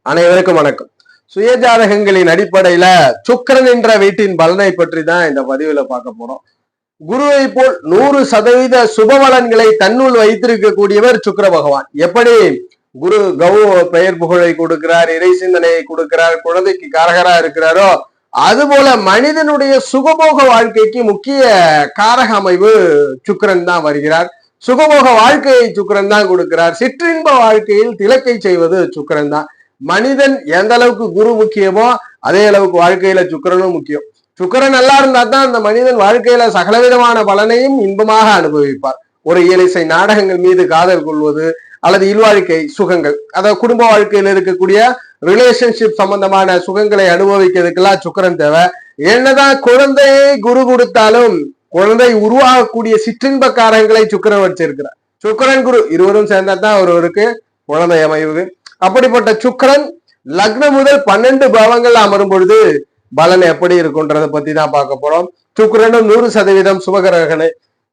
அனைவருக்கும் வணக்கம். சுயஜாதகங்களின் அடிப்படையில சுக்கிரன் என்ற வீட்டின் பலனை பற்றி தான் இந்த பதிவுல பார்க்க போறோம். குருவை போல் 100% சுபபலன்களை தன்னுள் வைத்திருக்கக்கூடியவர் சுக்கிர பகவான். எப்படி குரு பெயர் புகழை கொடுக்கிறார், இறை சிந்தனையை கொடுக்கிறார், குழந்தைக்கு காரகரா இருக்கிறாரோ அதுபோல மனிதனுடைய சுகபோக வாழ்க்கைக்கு முக்கிய காரக அமைவு சுக்கிரன் தான் வருகிறார். சுகபோக வாழ்க்கையை சுக்கிரன் தான் கொடுக்கிறார். சிற்றின்ப வாழ்க்கையில் திலக்கை செய்வது சுக்கிரன் தான். மனிதன் எந்த அளவுக்கு குரு முக்கியமோ அதே அளவுக்கு வாழ்க்கையில சுக்கிரனும் முக்கியம். சுக்கிரன் நல்லா இருந்தா தான் அந்த மனிதன் வாழ்க்கையில சகலவிதமான பலனையும் இன்பமாக அனுபவிப்பார். ஒரு இயலிசை நாடகங்கள் மீது காதல் கொள்வது அல்லது இல்வாழ்க்கை சுகங்கள், அதாவது குடும்ப வாழ்க்கையில் இருக்கக்கூடிய ரிலேஷன்ஷிப் சம்பந்தமான சுகங்களை அனுபவிக்கிறதுக்கெல்லாம் சுக்கிரன் தேவை. என்னதான் குழந்தையை குரு கொடுத்தாலும் குழந்தை உருவாகக்கூடிய சிற்றின்ப காரங்களை சுக்கிரன் வச்சிருக்கிறார். சுக்கிரன் குரு இருவரும் சேர்ந்தா தான் ஒருவருக்கு குழந்தை அமைவு. அப்படிப்பட்ட சுக்கிரன் லக்னம் முதல் 12 பாவங்கள் அமரும் பொழுது பலன் எப்படி இருக்குன்றதை பத்தி தான் பார்க்க போறோம். சுக்கிரனும் 100% சுபகிரகனை.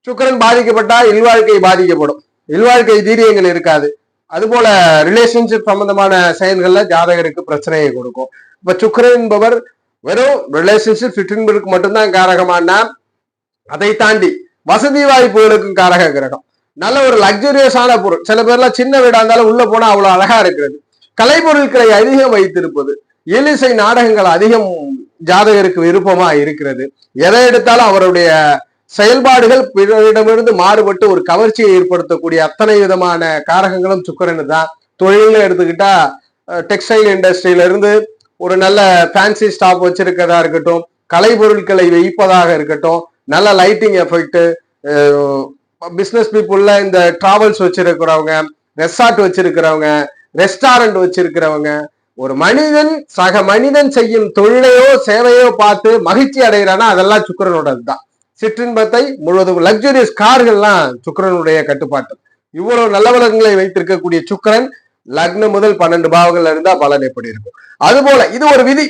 சுக்கிரன் பாதிக்கப்பட்டா இல்வாழ்க்கை பாதிக்கப்படும், இல்வாழ்க்கை தீரியங்கள் இருக்காது. அதுபோல ரிலேஷன்ஷிப் சம்பந்தமான செயல்கள்ல ஜாதகருக்கு பிரச்சனையை கொடுக்கும். இப்ப சுக்கிரன் என்பவர் வெறும் ரிலேஷன்ஷிப் ஃபிட்டின்பருக்கு மட்டும்தான் காரகமானா, அதை தாண்டி வசதி வாய்ப்புகளுக்கும் காரக கிரகம். நல்ல ஒரு லக்ஸூரியஸான பொருள், சில பேர்லாம் சின்ன வீடா இருந்தாலும் உள்ள போனா அவ்வளவு அழகா இருக்கிறது. கலைப்பொருட்களை அதிகம் வைத்திருப்பது, இயலிசை நாடகங்கள் அதிகம் ஜாதகருக்கு விருப்பமா இருக்கிறது. எதை எடுத்தாலும் அவருடைய செயல்பாடுகள் பிறரிடமிருந்து மாறுபட்டு ஒரு கவர்ச்சியை ஏற்படுத்தக்கூடிய அத்தனை விதமான காரகங்களும் சுக்கிரனு தான். தொழில்னு எடுத்துக்கிட்டா டெக்ஸ்டைல் இண்டஸ்ட்ரியில இருந்து ஒரு நல்ல ஃபேன்சி ஸ்டாப் வச்சிருக்கிறதா இருக்கட்டும், கலை பொருட்களை வைப்பதாக இருக்கட்டும், நல்ல லைட்டிங் எஃபெக்ட், பிசினஸ் பீப்புள்ல இந்த டிராவல்ஸ் வச்சிருக்கிறவங்க, ரெசார்ட் வச்சிருக்கிறவங்க, ரெஸ்டாரண்ட் வச்சிருக்கிறவங்க, ஒரு மனிதன் சக மனிதன் செய்யும் தொழிலையோ சேவையோ பார்த்து மகிழ்ச்சி அடைகிறானா அதெல்லாம் சுக்கிரனோடது தான். சிற்றின்பத்தை முழுவதும் லக்ஸூரியஸ் கார்கள்லாம் சுக்கிரனுடைய கட்டுப்பாட்டு. இவ்வளவு நல்ல பலன்களை வைத்திருக்கக்கூடிய சுக்கிரன் லக்னம் முதல் 12 பாவங்கள்ல இருந்தா பலன் எப்படி இருக்கும். அதுபோல இது ஒரு விதி.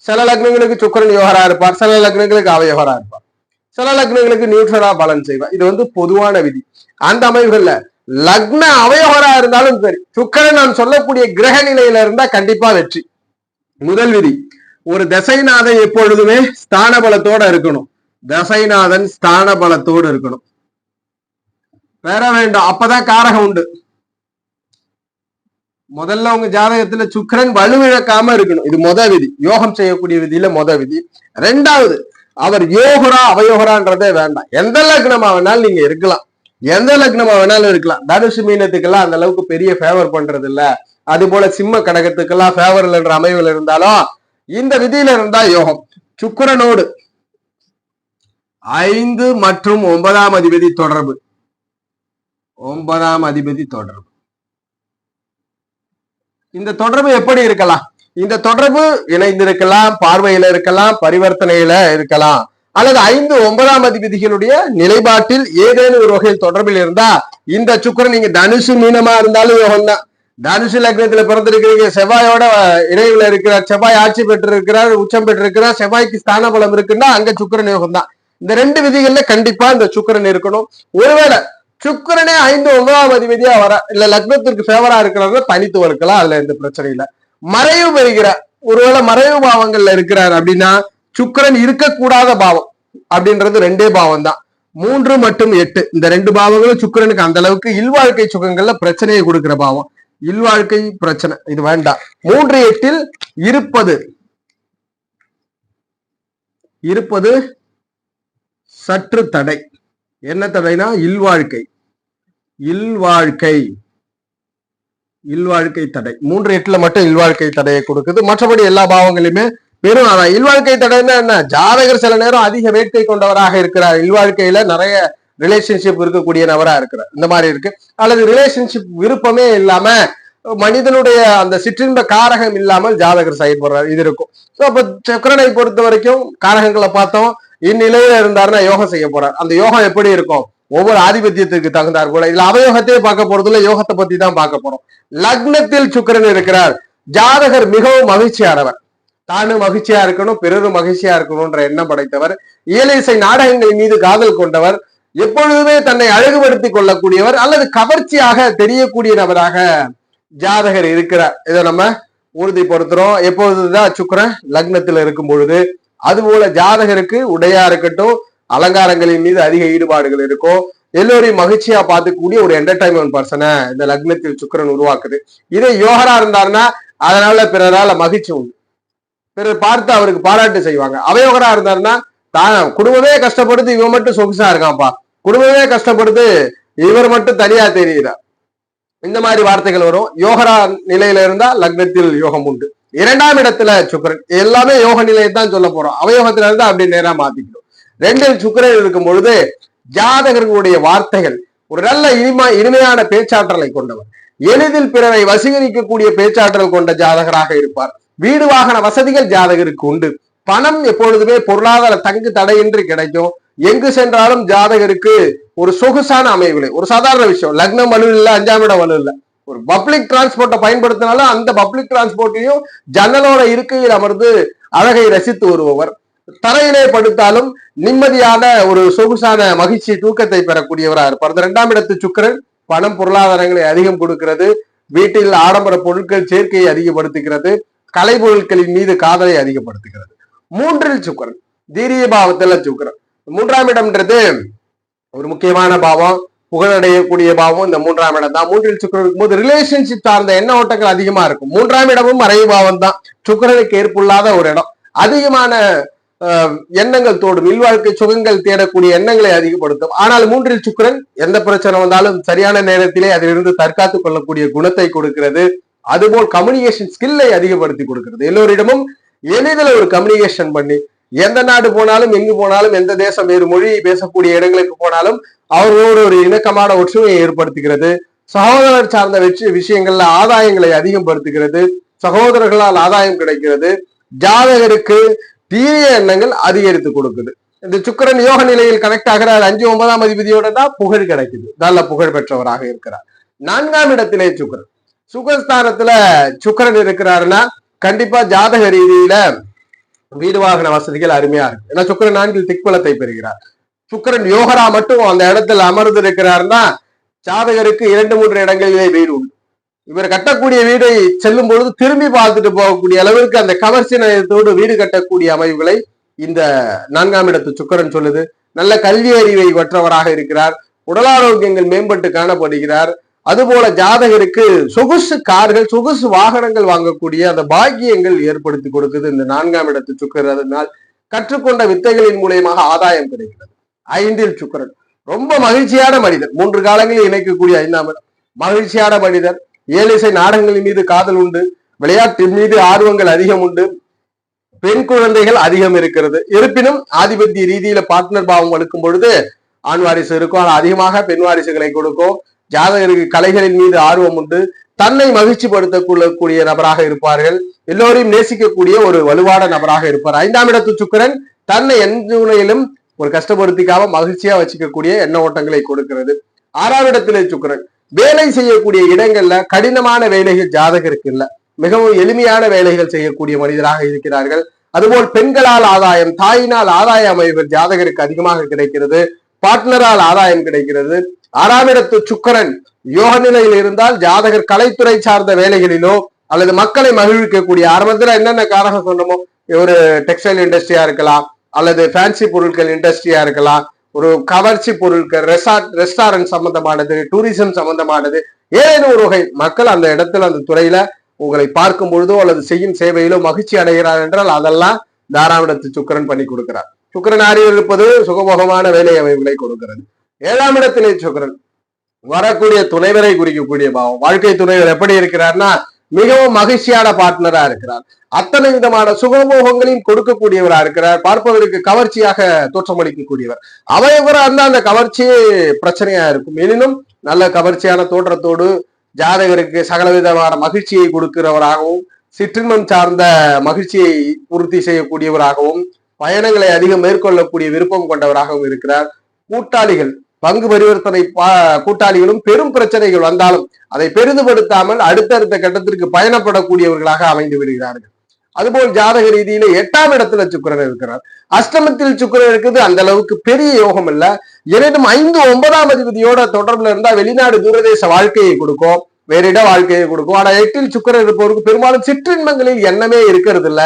சில லக்னங்களுக்கு சுக்கிரன் யோகரா இருப்பார், சில லக்னங்களுக்கு அவயோகரா இருப்பார், சில லக்னங்களுக்கு நியூட்ரலா பலன் செய்வார். இது பொதுவான விதி. அந்த அமைவுகள்ல லக்ன அவயோகரா இருந்தாலும் சரி, சுக்கிரன் நான் சொல்லக்கூடிய கிரக நிலையில இருந்தா கண்டிப்பா வெற்றி. முதல் விதி, ஒரு தசைநாதன் எப்பொழுதுமே ஸ்தான பலத்தோட இருக்கணும். தசைநாதன் ஸ்தான பலத்தோடு இருக்கணும், வேற வேண்டாம். அப்பதான் காரகம் உண்டு. முதல்ல உங்க ஜாதகத்துல சுக்கிரன் வலுவிழக்காம இருக்கணும். இது விதி, யோகம் செய்யக்கூடிய விதியில விதி. ரெண்டாவது, அவர் யோகரா அவயோகரான்றதே வேண்டாம். எந்த லக்னமா வேணாலும் நீங்க இருக்கலாம், எந்த லக்னமா வேணாலும் இருக்கலாம். தனுசு மீனத்துக்கெல்லாம் அந்த அளவுக்கு பெரிய ஃபேவர் பண்றது இல்ல. அது போல சிம்ம கடகத்துக்கெல்லாம் ஃபேவர் என்ற அமைவுல இருந்தாலும் இந்த விதியில இருந்தா யோகம். சுக்கிரனோடு 5 மற்றும் 9ஆம் அதிபதி தொடர்பு. 9ஆம் அதிபதி தொடர்பு. இந்த தொடர்பு எப்படி இருக்கலாம்? இந்த தொடர்பு இணைந்திருக்கலாம், பார்வையில இருக்கலாம், பரிவர்த்தனையில இருக்கலாம், அல்லது 5, 9ஆம் அதிபதிகளுடைய நிலைப்பாட்டில் ஏதேனும் ஒரு வகையில் தொடர்பில் இருந்தா இந்த சுக்கிரன், நீங்க தனுசு மீனமா இருந்தாலும் யோகம் தான். தனுசு லக்னத்துல பிறந்திருக்கிறீங்க, செவ்வாயோட இணைவுல இருக்கிறார், செவ்வாய் ஆட்சி பெற்று இருக்கிறார், உச்சம் பெற்றிருக்கிறார், செவ்வாய்க்கு ஸ்தான பலம் இருக்குன்னா அங்க சுக்கிரன் யோகம் தான். இந்த 2 விதிகள்ல கண்டிப்பா இந்த சுக்கிரன் இருக்கணும். ஒருவேளை சுக்கிரனே 5, 9ஆம் அதிபதியா வர இல்ல லக்னத்திற்கு ஃபேவரா இருக்கிறவங்க தனித்து இருக்கலாம், அதுல எந்த பிரச்சனை இல்லை. மறைவு பெறுகிறார், ஒருவேளை மறைவு பாவங்கள்ல இருக்கிறார் அப்படின்னா சுக்கிரன் இருக்கக்கூடாத பாவம் அப்படின்றது 2 பாவம் தான், 3 மற்றும் 8. இந்த 2 பாவங்களும் சுக்கிரனுக்கு அந்த அளவுக்கு இல்வாழ்க்கை சுகங்கள்ல பிரச்சனையை கொடுக்கிற பாவம். இல்வாழ்க்கை பிரச்சனை இது வேண்டாம். 3, 8 இருப்பது சற்று தடை. என்ன தடைனா இல்வாழ்க்கை தடை. 3, 8 மட்டும் இல்வாழ்க்கை தடையை கொடுக்குது. மற்றபடி எல்லா பாவங்களுமே பெரும் அதான். இல்வாழ்க்கை தடைன்னா என்ன? ஜாதகர் சில நேரம் அதிக வேட்கை கொண்டவராக இருக்கிறார், இல்வாழ்க்கையில நிறைய ரிலேஷன்ஷிப் இருக்கக்கூடிய நபரா இருக்கிறார், இந்த மாதிரி இருக்கு. அல்லது ரிலேஷன்ஷிப் விருப்பமே இல்லாம மனிதனுடைய அந்த சிற்றின்ப காரகம் இல்லாமல் ஜாதகர் செயல்படுறார், இது இருக்கும். ஸோ அப்ப சுக்கிரனை பொறுத்த வரைக்கும் காரகங்களை பார்த்தோம். இந்நிலையில இருந்தாருன்னா யோகம் செய்ய போறார். அந்த யோகம் எப்படி இருக்கும்? ஒவ்வொரு ஆதிபத்தியத்துக்கு தகுந்தார் போல. இதுல அவயோகத்தையே பார்க்க போறதுல யோகத்தை பத்தி தான் பார்க்க போறோம். லக்னத்தில் சுக்கிரன் இருக்கிறார், ஜாதகர் மிகவும் மகிழ்ச்சியானவர், தானும் மகிழ்ச்சியா இருக்கணும், பிறரும் மகிழ்ச்சியா இருக்கணும்ன்ற எண்ணம் படைத்தவர், இயலிசை நாடகங்கள் மீது காதல் கொண்டவர், எப்பொழுதுமே தன்னை அழகுபடுத்திக் கொள்ளக்கூடியவர் அல்லது கவர்ச்சியாக தெரியக்கூடிய நபராக ஜாதகர் இருக்கிறார். இதை நம்ம உறுதிப்படுத்துறோம். எப்பொழுதுதான் சுக்கிரன் லக்னத்துல இருக்கும் பொழுது. அதுபோல ஜாதகருக்கு உடையா இருக்கட்டும், அலங்காரங்களின் மீது அதிக ஈடுபாடுகள் இருக்கும், எல்லோரையும் மகிழ்ச்சியா பார்த்துக்கூடிய ஒரு என்டர்டைன்மெண்ட் பர்சனை இந்த லக்னத்தில் சுக்கிரன் உருவாக்குது. இதே யோகரா இருந்தாருன்னா அதனால பிறரால மகிழ்ச்சி உண்டு, பிறர் பார்த்து அவருக்கு பாராட்டு செய்வாங்க. அவயோகரா இருந்தாருன்னா தான் குடும்பமே கஷ்டப்படுது, இவன் மட்டும் சொகுசா இருக்கான்ப்பா, குடும்பமே கஷ்டப்படுது, இவர் மட்டும் தனியா தெரியுறார், இந்த மாதிரி வார்த்தைகள் வரும். யோகரா நிலையில இருந்தா லக்னத்தில் யோகம் உண்டு. 2ஆம் இடத்துல சுக்கிரன், எல்லாமே யோக நிலையை தான் சொல்ல போறோம், அவயோகத்துல இருந்தா அப்படி நேரா மாத்திக்கணும். 2இல் சுக்கிரன் இருக்கும் பொழுது ஜாதகர்களுடைய வார்த்தைகள் ஒரு நல்ல இனிமையான பேச்சாற்றலை கொண்டவர், எளிதில் பிறரை வசீகரிக்கக்கூடிய பேச்சாற்றல் கொண்ட ஜாதகராக இருப்பார். வீடு வாகன வசதிகள் ஜாதகருக்கு உண்டு. பணம் எப்பொழுதுமே பொருளாதார தங்கு தடையின்றி கிடைக்கும். எங்கு சென்றாலும் ஜாதகருக்கு ஒரு சொகுசான அமைவுகளை, ஒரு சாதாரண விஷயம், லக்னம் வலு இல்ல, 5ஆம் இடம் வலு இல்ல, ஒரு பப்ளிக் டிரான்ஸ்போர்ட்டை பயன்படுத்தினாலும் அந்த பப்ளிக் டிரான்ஸ்போர்ட்டையும் ஜன்னலோட இருக்கையில் அமர்ந்து அழகை ரசித்து வருபவர். தரையிலே படுத்தாலும் நிம்மதியான ஒரு சொகுசான மகிழ்ச்சி தூக்கத்தை பெறக்கூடியவராக இருப்பார். 2ஆம் இடத்து சுக்கிரன் பணம் பொருளாதாரங்களை அதிகம் கொடுக்கிறது, வீட்டில் ஆடம்பர பொருட்கள் சேர்க்கையை அதிகப்படுத்துகிறது, கலை பொருட்களின் மீது காதலை அதிகப்படுத்துகிறது. 3இல் சுக்கிரன், தீரிய பாவத்துல சுக்கிரன். 3ஆம் இடம்ன்றது ஒரு முக்கியமான பாவம், புகழடையக்கூடிய பாவம் இந்த 3ஆம் இடம் தான். 3இல் சுக்கிரன் இருக்கும்போது ரிலேஷன்ஷிப் சார்ந்த எண்ண ஓட்டங்கள் அதிகமா இருக்கும். 3ஆம் இடமும் மறைவு பாவம் தான், சுக்கிரனுக்கு ஏற்புள்ளாத ஒரு இடம். அதிகமான எண்ணங்கள் தோடும், இல்வாழ்க்கை சுகங்கள் தேடக்கூடிய எண்ணங்களை அதிகப்படுத்தும். ஆனால் 3இல் சுக்கிரன் எந்த பிரச்சனை வந்தாலும் சரியான நேரத்திலே அதிலிருந்து தற்காத்துக் கொள்ளக்கூடிய குணத்தை கொடுக்கிறது. அதுபோல் கம்யூனிகேஷன் ஸ்கில்லை அதிகப்படுத்தி கொடுக்கிறது. எல்லோரிடமும் எளிதில் ஒரு கம்யூனிகேஷன் பண்ணி எந்த நாடு போனாலும், எங்கு போனாலும், எந்த தேசம் வேறு மொழி பேசக்கூடிய இடங்களுக்கு போனாலும் அவர்களோடு ஒரு இணக்கமான ஒற்றுமையை ஏற்படுத்துகிறது. சகோதரர் சார்ந்த விஷயங்கள்ல ஆதாயங்களை அதிகப்படுத்துகிறது. சகோதரர்களால் ஆதாயம் கிடைக்கிறது. ஜாதகருக்கு தீய எண்ணங்கள் அதிகரித்து கொடுக்குது. இந்த சுக்கிரன் யோக நிலையில் கனெக்ட் ஆகிறார். 5, 9ஆம் அதிபதியோட தான் புகழ் கிடைக்குது, நல்ல புகழ் பெற்றவராக இருக்கிறார். 4ஆம் இடத்திலே சுக்கிரன், சுகஸ்தானத்துல சுக்கிரன் இருக்கிறாருன்னா கண்டிப்பா ஜாதக ரீதியில வீடு வாகன வசதிகள் அருமையா இருக்கு. ஏன்னா சுக்கிரன் 4இல் திக்பலத்தை பெறுகிறார். சுக்கிரன் யோகரா மட்டும் அந்த இடத்துல அமர்ந்து இருக்கிறாருன்னா ஜாதகருக்கு 2, 3 இடங்களிலே வீடு உண்டு. இவர் கட்டக்கூடிய வீடை செல்லும் பொழுது திரும்பி பார்த்துட்டு போகக்கூடிய அளவிற்கு அந்த கவர்ச்சி நயத்தோடு வீடு கட்டக்கூடிய அமைவுகளை இந்த 4ஆம் இடத்து சுக்கிரன் சொல்லுது. நல்ல கல்வி அறிவை பெற்றவராக இருக்கிறார். உடல் ஆரோக்கியங்கள் மேம்பட்டு காணப்படுகிறார். அதுபோல ஜாதகருக்கு சொகுசு கார்கள், சொகுசு வாகனங்கள் வாங்கக்கூடிய அந்த பாக்கியங்கள் ஏற்படுத்தி கொடுக்குது இந்த 4ஆம் இடத்து சுக்கிரன். அதனால் கற்றுக்கொண்ட வித்தைகளின் மூலியமாக ஆதாயம் கிடைக்கிறது. 5இல் சுக்கிரன் ரொம்ப மகிழ்ச்சியான மனிதர், 3 காலங்களில் இணைக்கக்கூடிய 5ஆம் இடம். மகிழ்ச்சியான மனிதர், ஏலிசை நாடகங்களின் மீது காதல் உண்டு, விளையாட்டின் மீது ஆர்வங்கள் அதிகம் உண்டு, பெண் குழந்தைகள் அதிகம் இருக்கிறது. இருப்பினும் ஆதிபத்திய ரீதியில பார்ட்னர் பாவம் வலுக்கும் பொழுது ஆண் வாரிசு இருக்கும், ஆனால் அதிகமாக பெண் வாரிசுகளை கொடுக்கும். ஜாதகருக்கு கலைகளின் மீது ஆர்வம் உண்டு, தன்னை மகிழ்ச்சி படுத்தக்கூடிய நபராக இருப்பார்கள், எல்லோரையும் நேசிக்கக்கூடிய ஒரு வலுவான நபராக இருப்பார். 5ஆம் இடத்து சுக்கிரன் தன்னை எந்த நிலையிலும் ஒரு கஷ்டப்படுத்திக்காம மகிழ்ச்சியா வச்சுக்கக்கூடிய எண்ண ஓட்டங்களை கொடுக்கிறது. 6ஆம் இடத்திலே சுக்கிரன், வேலை செய்யக்கூடிய இடங்கள்ல கடினமான வேலைகள் ஜாதகருக்கு இல்ல, மிகவும் எளிமையான வேலைகள் செய்யக்கூடிய மனிதராக இருக்கிறார்கள். அதுபோல் பெண்களால் ஆதாயம், தாயினால் ஆதாய அமைவுகள் ஜாதகருக்கு அதிகமாக கிடைக்கிறது. பார்ட்னரால் ஆதாயம் கிடைக்கிறது. 6ஆம் இடத்து சுக்கிரன் யோக நிலையில் இருந்தால் ஜாதகர் கலைத்துறை சார்ந்த வேலைகளிலோ அல்லது மக்களை மகிழ்விக்கக்கூடிய, ஆரம்பத்துல என்னென்ன காரகம் சொன்னமோ, ஒரு டெக்ஸ்டைல் இண்டஸ்ட்ரியா இருக்கலாம், அல்லது ஃபேன்சி பொருட்கள் இண்டஸ்ட்ரியா இருக்கலாம், ஒரு கவர்ச்சி பொருட்கள், ரெஸ்டாரண்ட் சம்பந்தமானது, டூரிசம் சம்பந்தமானது, ஏதேனும் ஒரு வகை மக்கள் அந்த இடத்துல அந்த துறையில உங்களை பார்க்கும் பொழுதோ அல்லது செய்யும் சேவையிலோ மகிழ்ச்சி அடைகிறார் என்றால் அதெல்லாம் 6ஆம் இடத்து சுக்கிரன் பண்ணி கொடுக்கிறார். சுக்கிரன் ஆறில் இருப்பது சுகபோகமான வேலை அமைவுகளை கொடுக்கிறது. 7ஆம் இடத்திலே சுக்கிரன் வரக்கூடிய துணைவரை குறிக்கக்கூடிய பாவம். வாழ்க்கை துணைவர் எப்படி இருக்கிறார்னா மிகவும் மகிழ்ச்சியான பார்ட்னரா இருக்கிறார், அத்தனை விதமான சுகபோகங்களையும் கொடுக்கக்கூடியவரா இருக்கிறார், பார்ப்பதற்கு கவர்ச்சியாக தோற்றமளிக்கக்கூடியவர். அவயவரா இருந்தா அந்த கவர்ச்சியே பிரச்சனையா இருக்கும். எனினும் நல்ல கவர்ச்சியான தோற்றத்தோடு ஜாதகருக்கு சகலவிதமான மகிழ்ச்சியை கொடுக்கிறவராகவும், சிற்றின்பம் சார்ந்த மகிழ்ச்சியை பூர்த்தி செய்யக்கூடியவராகவும், பயணங்களை அதிகம் மேற்கொள்ளக்கூடிய விருப்பம் கொண்டவராகவும் இருக்கிறார். கூட்டாளிகள், பங்கு பரிவர்த்தனை கூட்டாளிகளும் பெரும் பிரச்சனைகள் வந்தாலும் அதை பெரிதுபடுத்தாமல் அடுத்தடுத்த கட்டத்திற்கு பயணப்படக்கூடியவர்களாக அமைந்து விடுகிறார்கள். அதுபோல் ஜாதக ரீதியில 8ஆம் இடத்துல சுக்கிரன் இருக்கிறார். அஷ்டமத்தில் சுக்கிரன் இருக்குது, அந்த அளவுக்கு பெரிய யோகம் இல்ல. எனினும் 5, 9ஆம் அதிபதியோட தொடர்புல இருந்தா வெளிநாடு தூரதேச வாழ்க்கையை கொடுக்கும், வேறிட வாழ்க்கையை கொடுக்கும். ஆனா 8ல் சுக்கிரன் இருப்பவருக்கு பெரும்பாலும் சிற்றின்பங்களில் எண்ணமே இருக்கிறது இல்ல.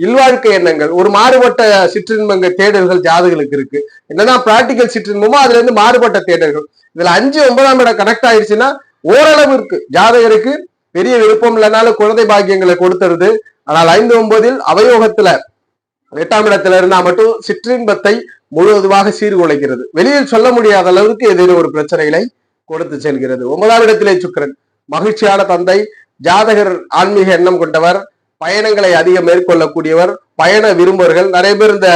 இல்வாழ்க்கை எண்ணங்கள், ஒரு மாறுபட்ட சிற்றின்பங்க தேடல்கள் ஜாதகங்களுக்கு இருக்கு. என்னதான் பிராக்டிக்கல் சிற்றின்பமோ அதுல இருந்து மாறுபட்ட தேடல்கள். இதுல 5 9ஆம் இடம் கனெக்ட் ஆயிடுச்சுன்னா ஓரளவிற்கு ஜாதகருக்கு பெரிய விருப்பம் இல்லைனாலும் குழந்தை பாக்கியங்களை கொடுத்துருது. ஆனால் 5 9 அவயோகத்துல 8ஆம் இடத்துல இருந்தா மட்டும் சிற்றின்பத்தை முழுவதுமாக சீர்குலைக்கிறது. வெளியில் சொல்ல முடியாத அளவுக்கு ஏதேனும் ஒரு பிரச்சனைகளை கொடுத்து செல்கிறது. 9ஆம் இடத்திலே சுக்கிரன் மகிழ்ச்சியான தந்தை, ஜாதகர் ஆன்மீக எண்ணம் கொண்டவர், பயணங்களை அதிகம் மேற்கொள்ளக்கூடியவர், பயண விரும்புவர்கள். நிறைய பேர் இந்த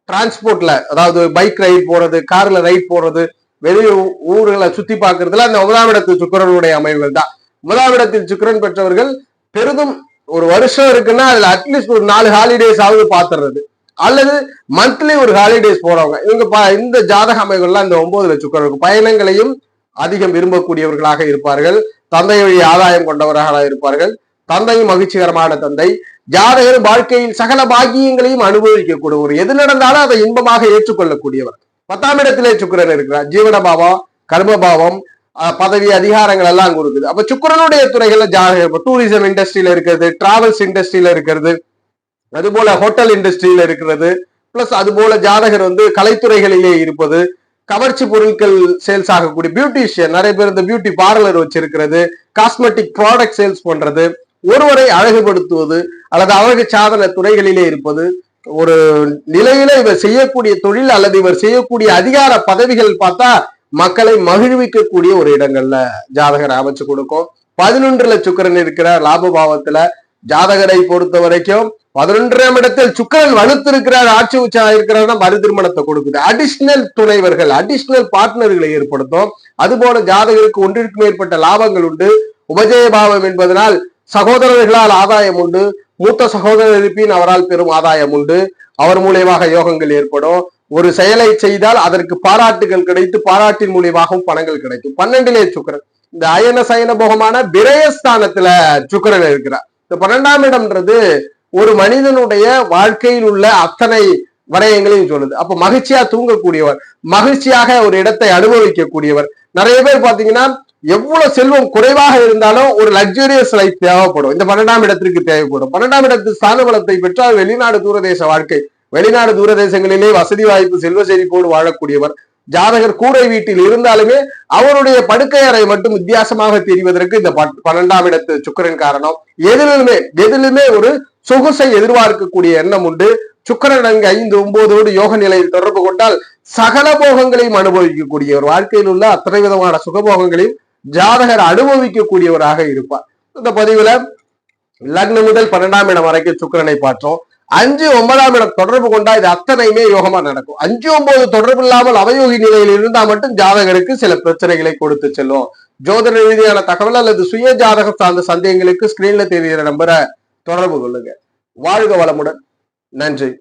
டிரான்ஸ்போர்ட்ல, அதாவது பைக் ரைட் போறது, கார்ல ரைட் போறது, வெளிய ஊர்களை சுத்தி பார்க்கறதுல அந்த 9ஆம் இடத்து சுக்கிரனுடைய அமைவுகள் தான். 9ஆம் இடத்தில் சுக்கிரன் பெற்றவர்கள் பெரிதும் ஒரு வருஷம் இருக்குன்னா அதுல அட்லீஸ்ட் ஒரு 4 ஹாலிடேஸ் ஆவது பாத்துறது, அல்லது மந்த்லி ஒரு ஹாலிடேஸ் போறவங்க. இவங்க இந்த ஜாதக அமைவுகள்லாம் இந்த 9ல சுக்கிரன் இருக்கும். பயணங்களையும் அதிகம் விரும்பக்கூடியவர்களாக இருப்பார்கள். தந்தை வழி ஆதாயம் கொண்டவர்களாக இருப்பார்கள். தந்தையும் மகிழ்ச்சிகரமான தந்தை. ஜாதகர் வாழ்க்கையில் சகல பாக்கியங்களையும் அனுபவிக்கக்கூடியவர். எது நடந்தாலும் அதை இன்பமாக ஏற்றுக்கொள்ளக்கூடியவர். 10ஆம் இடத்திலே சுக்கிரன் இருக்கிறார். ஜீவனபாவம், கர்மபாவம், பதவி, அதிகாரங்கள் எல்லாம் கொடுக்குது. அப்ப சுக்கிரனுடைய துறைகள்ல ஜாதகர் டூரிசம் இண்டஸ்ட்ரியில இருக்கிறது, டிராவல்ஸ் இண்டஸ்ட்ரியில இருக்கிறது, அது போல ஹோட்டல் இண்டஸ்ட்ரியில இருக்கிறது, பிளஸ் அது போல ஜாதகர் கலைத்துறைகளிலே இருப்பது, கவர்ச்சி பொருட்கள் சேல்ஸ் ஆகக்கூடிய பியூட்டிஷியன், நிறைய பேர் இந்த பியூட்டி பார்லர் வச்சிருக்கிறது, காஸ்மெட்டிக் ப்ராடக்ட் சேல்ஸ் பண்றது, ஒருவரை அழகுபடுத்துவது அல்லது அழகு சாதன துறைகளிலே இருப்பது, ஒரு நிலையில இவர் செய்யக்கூடிய தொழில் அல்லது இவர் செய்யக்கூடிய அதிகார பதவிகள் பார்த்தா மக்களை மகிழ்விக்கக்கூடிய ஒரு இடங்கள்ல ஜாதகரை அமைச்சு கொடுக்கும். 11ல சுக்கிரன் இருக்கிற லாபபாவத்துல ஜாதகரை பொறுத்த வரைக்கும் 11ஆம் இடத்தில் சுக்கிரன் வலுத்திருக்கிறார், ஆட்சி உச்சம் இருக்கிறார்னா மறு திருமணத்தை கொடுக்குது. அடிஷனல் துணைவர்கள், அடிஷனல் பார்ட்னர்களை ஏற்படுத்தும். அது போல ஜாதகருக்கு ஒன்றிற்கு மேற்பட்ட லாபங்கள் உண்டு. உபஜய பாவம் என்பதனால் சகோதரர்களால் ஆதாயம் உண்டு. மூத்த சகோதரர் இருப்பின் அவரால் பெரும் ஆதாயம் உண்டு. அவர் மூலியமாக யோகங்கள் ஏற்படும். ஒரு செயலை செய்தால் அதற்கு பாராட்டுகள் கிடைத்து பாராட்டின் மூலியமாகவும் பணங்கள் கிடைக்கும். 12லே சுக்கிரன் இந்த அயன சயன போகமான விரயஸ்தானத்துல சுக்கிரன் இருக்கிறார். இந்த 12ஆம் இடம்ன்றது ஒரு மனிதனுடைய வாழ்க்கையில் உள்ள அத்தனை வரையங்களையும் சொல்லுது. அப்ப மகிழ்ச்சியா தூங்கக்கூடியவர், மகிழ்ச்சியாக ஒரு இடத்தை அனுபவிக்கக்கூடியவர். நிறைய பேர் பாத்தீங்கன்னா எவ்வளவு செல்வம் குறைவாக இருந்தாலும் ஒரு லக்ஸூரியஸ் லைஃப் தேவைப்படும், இந்த 12ஆம் இடத்திற்கு தேவைப்படும். 12ஆம் இடத்து ஸ்தான பலத்தை பெற்றால் வெளிநாடு தூரதேச வாழ்க்கை, வெளிநாடு தூரதேசங்களிலே வசதி வாய்ப்பு செல்வ செழிப்போடு வாழக்கூடியவர். ஜாதகர் கூரை வீட்டில் இருந்தாலுமே அவருடைய படுக்கை அறை மட்டும் வித்தியாசமாக தெரிவதற்கு இந்த 12ஆம் இடத்து சுக்கிரன் காரணம். எதிலுமே ஒரு சொகுசை எதிர்பார்க்கக்கூடிய எண்ணம் உண்டு. சுக்கிரன் அங்கு 5 9 யோக நிலையில் தொடர்பு கொண்டால் சகல போகங்களையும் அனுபவிக்கக்கூடியவர், வாழ்க்கையில் உள்ள அத்தனை விதமான சுகபோகங்களையும் ஜாதகர் அனுபவிக்கக்கூடியவராக இருப்பார். இந்த பதிவுல லக்னம் முதல் 12ஆம் இடம் வரைக்கும் சுக்கிரனை பார்த்தோம். 5 9ஆம் இடம் தொடர்பு கொண்டா இது அத்தனையுமே யோகமா நடக்கும். 5 9 தொடர்பு இல்லாமல் அவயோகி நிலையில் இருந்தா மட்டும் ஜாதகருக்கு சில பிரச்சனைகளை கொடுத்து செல்லும். ஜோதிட ரீதியான தகவல் அல்லது சுய ஜாதகம் சார்ந்த சந்தேகங்களுக்கு ஸ்கிரீன்ல தெரிகிற நம்பரை தொடர்பு கொள்ளுங்க. வாழ்க வளமுடன். நன்றி.